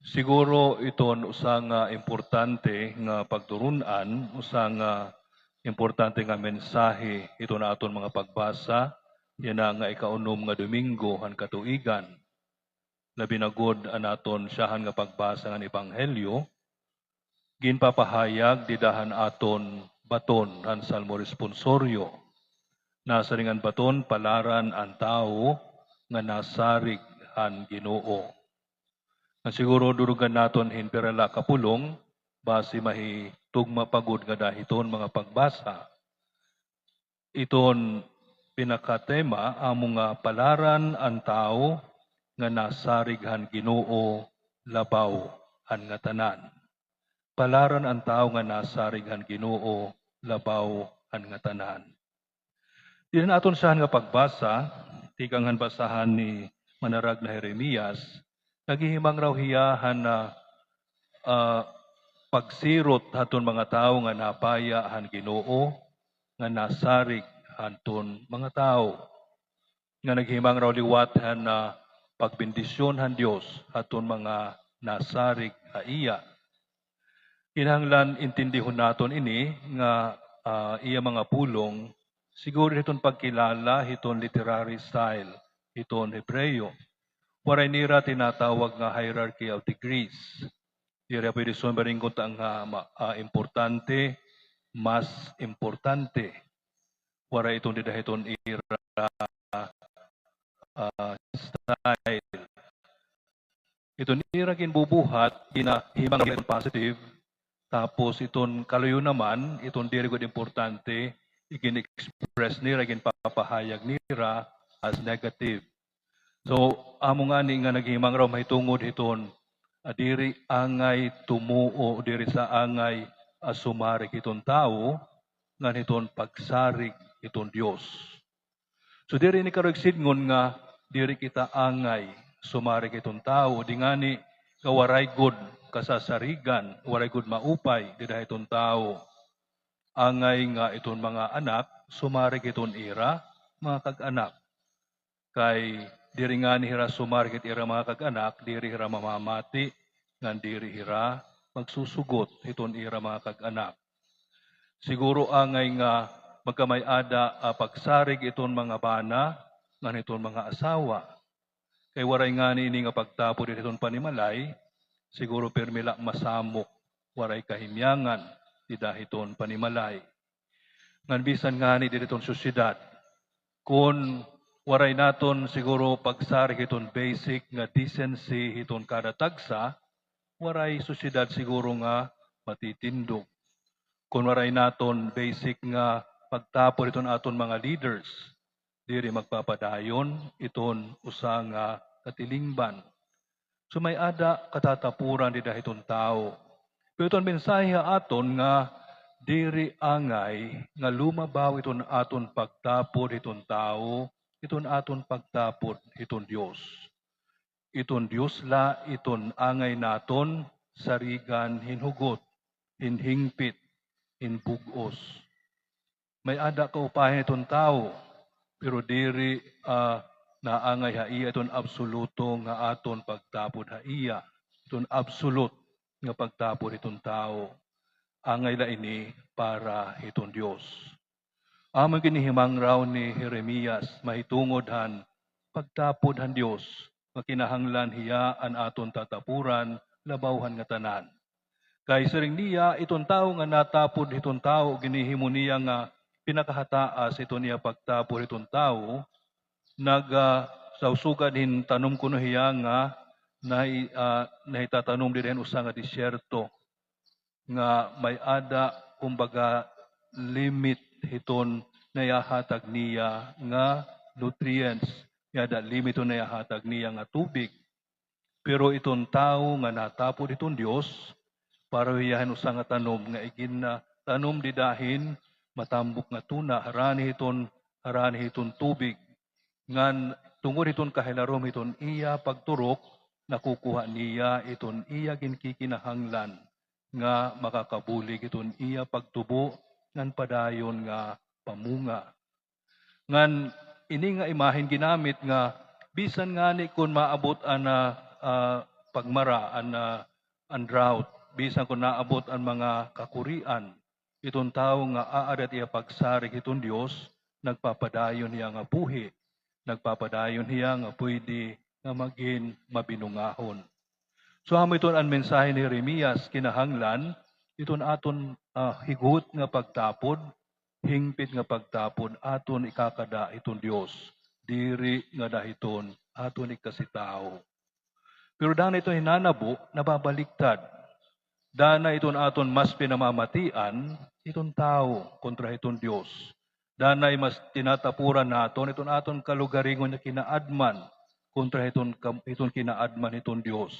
Siguro iton usa nga importante nga pagturunan, usa nga importante nga mensahe ito na aton mga pagbasa, yan na nga ikaunom nga Domingo han katuigan. Labi na gud an aton siyahan nga pagbasa nga ebanghelyo, ginpapahayag didahan aton baton han salmo responsoryo. Nasa ringan baton palaran ang tao nga nasarig han Ginoo. Ang siguro durugan naton hinperala kapulong, base mahitugma pagod nga dahiton mga pagbasa. Iton pinakatema amo nga palaran ang tao nga nasarig han Ginoo labaw han nga tanan. Palaran ang tao nga nasarig han Ginoo labaw han nga tanan. Diyan aton siyahan nga pagbasa, tikang han basahan ni Manarag na Jeremias, naghihimang raw hiyahan na pagsirot haton mga tao nga napaya han Ginoo nga nasarig hanton mga tao. Nga naghimang raw liwathan na pagbendisyon han Dios haton mga nasarig ha iya. Kinahanglan intindihon naton ini nga iya mga pulong siguro hiton pagkilala hiton literary style hiton Hebreo. Waray nira tinatawag nga hierarchy of degrees. Dira pwede sumbaring kung nga importante, mas importante. Waray itong didahiton ira style. Iton ira kinbubuhat, kinahimang iton positive, tapos iton kaluyo naman, iton diri gud importante, ikin-express nira, ikin-papahayag nira as negative. So, amo nga ni nga naghimang raw mahitungod hiton, diri angay tumuo, diri sa angay sumarig hiton tao, nga hiton pagsarig hiton Dios. So, diri ni karog sidngon nga, diri kita angay sumarig hiton tao, di nga ni kawaray gud kasasarigan, waray gud maupay, dira hiton tao. Angay nga iton mga anak, sumarig hiton ira, mga kag-anak. Kay diri nga ni hira sumargit ira mga kag-anak, diri hira mamamati, ngan diri hira magsusugot hiton ira mga kag-anak. Siguro angay nga magkamay-ada pagsarig iton mga bana, ngan iton mga asawa. Kay waray nga ni ini nga pagtapo diri iton panimalay, siguro permila masamok, waray kahimyangan, didahiton panimalay. Ngan bisan nga ni diri iton syudad, kung waray naton siguro pagsarig hiton basic nga decency hiton kada tagsa, waray sosyedad siguro nga matitindog. Kung waray naton basic nga pagtapon iton aton mga leaders, diri magpapadayon iton usa nga katilingban. So may ada katatapuran di dahiton tao. Pero iton mensahe aton nga diri angay nga lumabaw iton aton pagtapod iton tao, iton aton pagtapod iton Dios. Iton Dios la, iton angay naton, sarigan hinhugot, hinhingpit, hinbugos. May ada kaupahan iton tao, pero diri naangay haiya iton absoluto nga aton pagtapod haiya. Iton absolute nga pagtapod iton tao. Angay la ini para iton Dios. Amang kinihimang raw ni Jeremias, mahitungod han pagtapod han Dios, nga kinahanglan hiyaan aton tatapuran, labawhan nga tanan. Kay siring niya, iton tao nga natapod iton tao, ginihimo niya nga pinakahataas iton niya pagtapod iton tao, nagsausugan hin tanom kuno hiya nga nahitatanom din usa nga disyerto nga may ada kumbaga limit hiton nayahatag niya nga nutrients, yada limit hiton nayahatag niya nga tubig. Pero iton tao nga natapod iton Dios, para hiyahan usa nga tanom nga igin na tanom didahin matambok nga tuna, harani hiton tubig, ngan tungod iton kahilarom iton iya pagturok, nakukuha niya iton iya ginkikinahanglan nga makakabulig iton iya pagtubo ngan padayon nga pamunga. Ngan ini nga imahen ginamit nga bisan nga ni kun maabot ana pagmaraan na ang drought, bisan kung naabot ang mga kakurian, itong tao nga aadat iya pagsarig itong Dios, nagpapadayon niya nga buhi, nagpapadayon niya nga pwede nga maging mabinungahon. So amo iton ang mensahe ni Jeremias kinahanglan, iton aton higot nga pagtapod, hingpit nga pagtapod, aton ikakada iton Dios, diri nga dahiton aton ikasitao. Pero dana ito hinanabo, nababaliktad. Dana iton aton mas pinamamatian, iton tao kontra iton Dios. Danay mas tinatapuran naton, iton aton kalugaringon na kinaadman, kontra iton kinaadman iton Dios.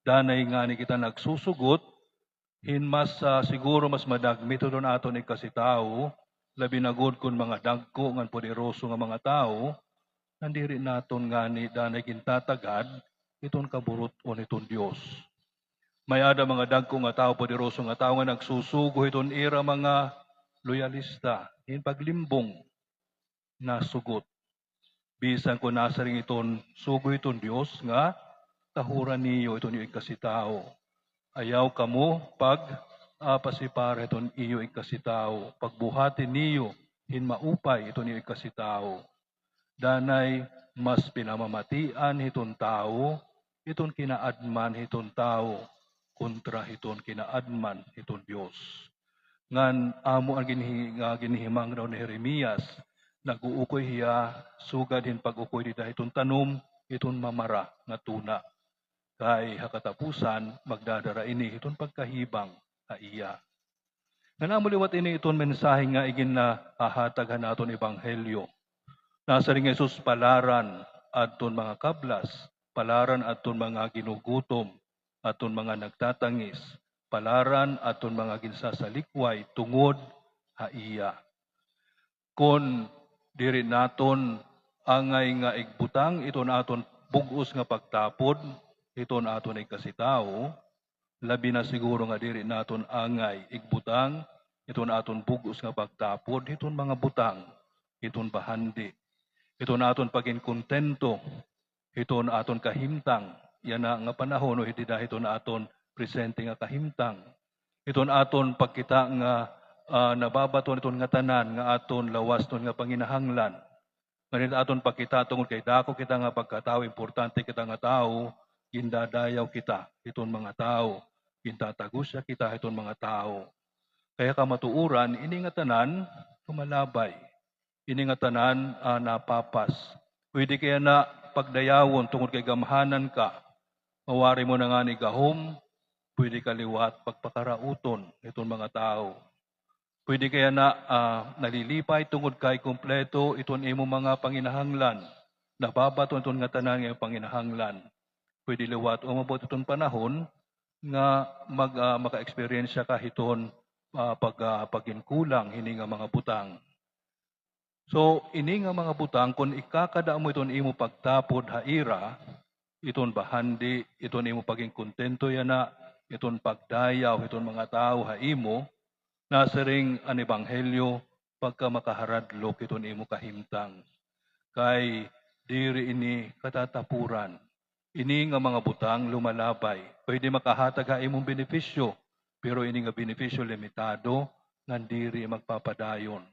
Danay nga ni kita nagsusugot, mas siguro mas madagmit iton aton ikasitao, labi na good kun mga dagko ngan poderoso nga mga tao, nandiri naton nga ni danay kintatagad, iton kaburuton iton Dios. May ada mga dagko nga tao, poderoso nga tao nga nagsusugo iton ira mga loyalista, in paglimbong na sugot. Bisan ko nasa ring iton sugo iton Dios nga tahuran niyo iton iyo ikasitao. Ayaw kamo pag pasipara iton iyo ikasitao. Pagbuhatin niyo hin maupay iton iyo ikasitao. Danay mas pinamamatian hiton tao, iton kinaadman hiton tao, kontra hiton kinaadman hiton Dios. Ngan amo ang ginihimang raw ni Jeremias, nag-uukoy hiya, sugad hin pag-ukoy di hiton tanom, iton mamara nga tuna. Kay hakatapusan, magdadara ini hiton pagkahibang na iya. Nanamuliwat ini iton mensahe nga igin na ahataghan naton ebanghelyo. Nasa ring Jesus palaran adton mga kablas, palaran adton mga ginugutom, adton mga nagtatangis, palaran adton mga ginsasalikway tungod haiya. Kon diri naton angay nga igbutang iton aton bugos nga pagtapod, iton aton ikasitao, labi na siguro nga diri naton angay igbutang iton aton bugos nga pagtapod, iton mga butang, iton bahandi. Ito na aton pagin kontento, ito na aton kahimtang, yan na nga panahon, o hindi dahil ito na aton presente nga kahimtang. Ito na aton pagkita nga nababaton ito nga tanan, nga aton lawas ito nga panginahanglan. Nganit aton pagkita tungod kay dako kita nga pagkatao, importante kita nga tao, gindadayaw kita, itong mga tao, gintatagusya kita, itong mga tao. Kaya kamatuuran, ini nga tanan, kumalabay. Ini nga tanan napapas. Pwede kaya na pagdayawon tungod kay gamhanan ka. Mawari mo na nga ni gahom, pwede ka liwat pagpakarauton itong mga tao. Pwede kaya na nalilipay tungod kay kumpleto itong imo mga panginahanglan. Nababaton itong nga tanan nga panginahanglan. Pwede liwat umabot itong panahon nga maka-experience ka hiton pagkinkulang hini nga mga butang. So, ini nga mga butang, kung ikakada mo iton imo pagtapod haira, iton bahandi, iton imo paging kontento yan na, iton pagdayaw, iton mga tao haimo, nasa ring ang ebanghelyo, pagka makaharadlok, iton imo kahimtang. Kay diri ini katatapuran. Ini nga mga butang lumalabay. Pwede makahatag ha imong benepisyo, pero ini nga benepisyo limitado, ngan diri magpapadayon.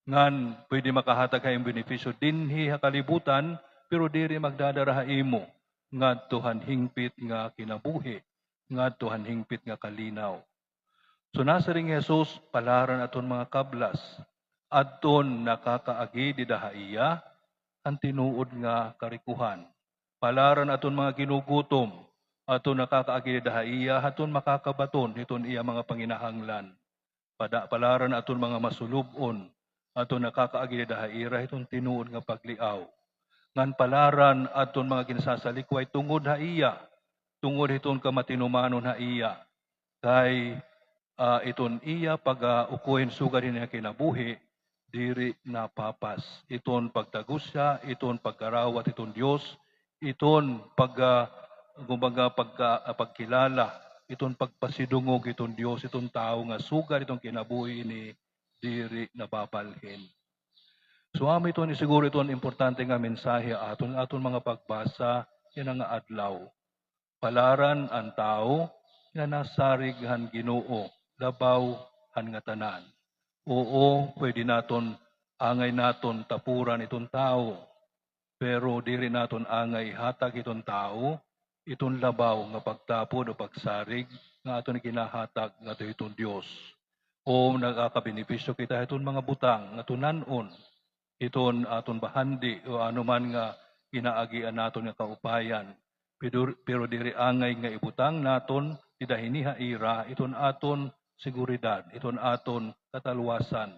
Ngan pwede makahatag kayong benepisyo dinhi kalibutan, pero diri magdadara imo nga tuhan hingpit nga kinabuhi, nga tuhan hingpit nga kalinaw. So nasa ring Jesus palaran aton mga kablas, adton nakakaagi di dahaiya ang tinuod nga karikuhan. Palaran aton mga ginugutom, aton nakakaagi di dahaiya, aton makakabaton iton iya mga panginahanglan. Palaran aton mga masulubon, ato nakakaagi dahaira itong tinuod nga pagliaw. Ngan palaran aton mga ginsasalikway tungod haiya, tungod itong kamatinumanon haiya. Kay iton iya pag-ukuhin sugad niya kinabuhi, diri napapas. Iton pagtagusya, iton pagkarawat iton Dios, iton pagkilala, iton pagpasidungog iton Dios, iton tao nga sugad itong kinabuhi ni diri nababalhin. So amo ito ni siguro ito importante nga mensahe aton mga pagbasa yan nga adlaw. Palaran ang tao nga nasarig han Ginoo, labaw han nga tanan. Oo, pwede naton angay naton tapuran itong tao, pero diri naton angay hatag itong tao, itong labaw nga pagtapod o pagsarig nga aton ginahatag nga itong Dios. O nagakabenepisyo kita itong mga butang nga tunanon, iton aton bahandi o anuman nga ginaagian naton nga kaupayan. Pero diri angay nga ibutang naton tidahiniha ira iton aton seguridad, iton aton katalwasan.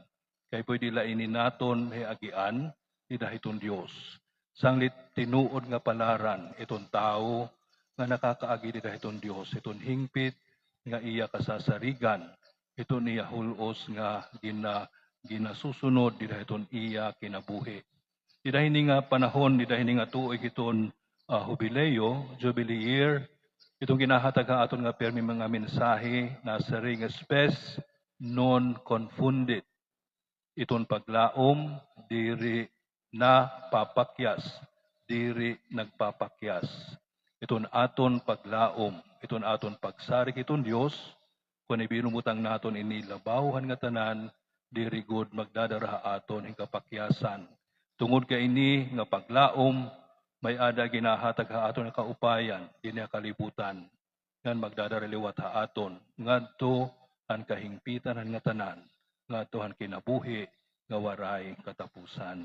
Kay pwede lainin naton agian tidahiton Dios. Sanglit tinuod nga palaran iton tao nga nakakaagi tidahiton Dios, iton hingpit nga iya kasasarigan, iton iya hulos nga ginasusunod didahiton iya kinabuhi. Didahini nga panahon, didahini nga tuig iton jubileo, jubilee year, itong ginahatag ang aton nga permi mga mensahe na sa ring spes non confunded. Iton paglaom, diri na papakyas, diri nagpapakyas. Iton aton paglaom, iton aton pagsarik iton Dios, kung ibinumutang naton inilabaw nga tanan, diri gud magdadara aton ing kapakyasan. Tungod kay ini nga paglaom, may ada ginahatag ha aton nga kaupayan, dinhi kalibutan, ngan magdadara liwat ha aton, ngadto ang kahingpitan nga tanan, ngadto ang kinabuhi nga waray katapusan.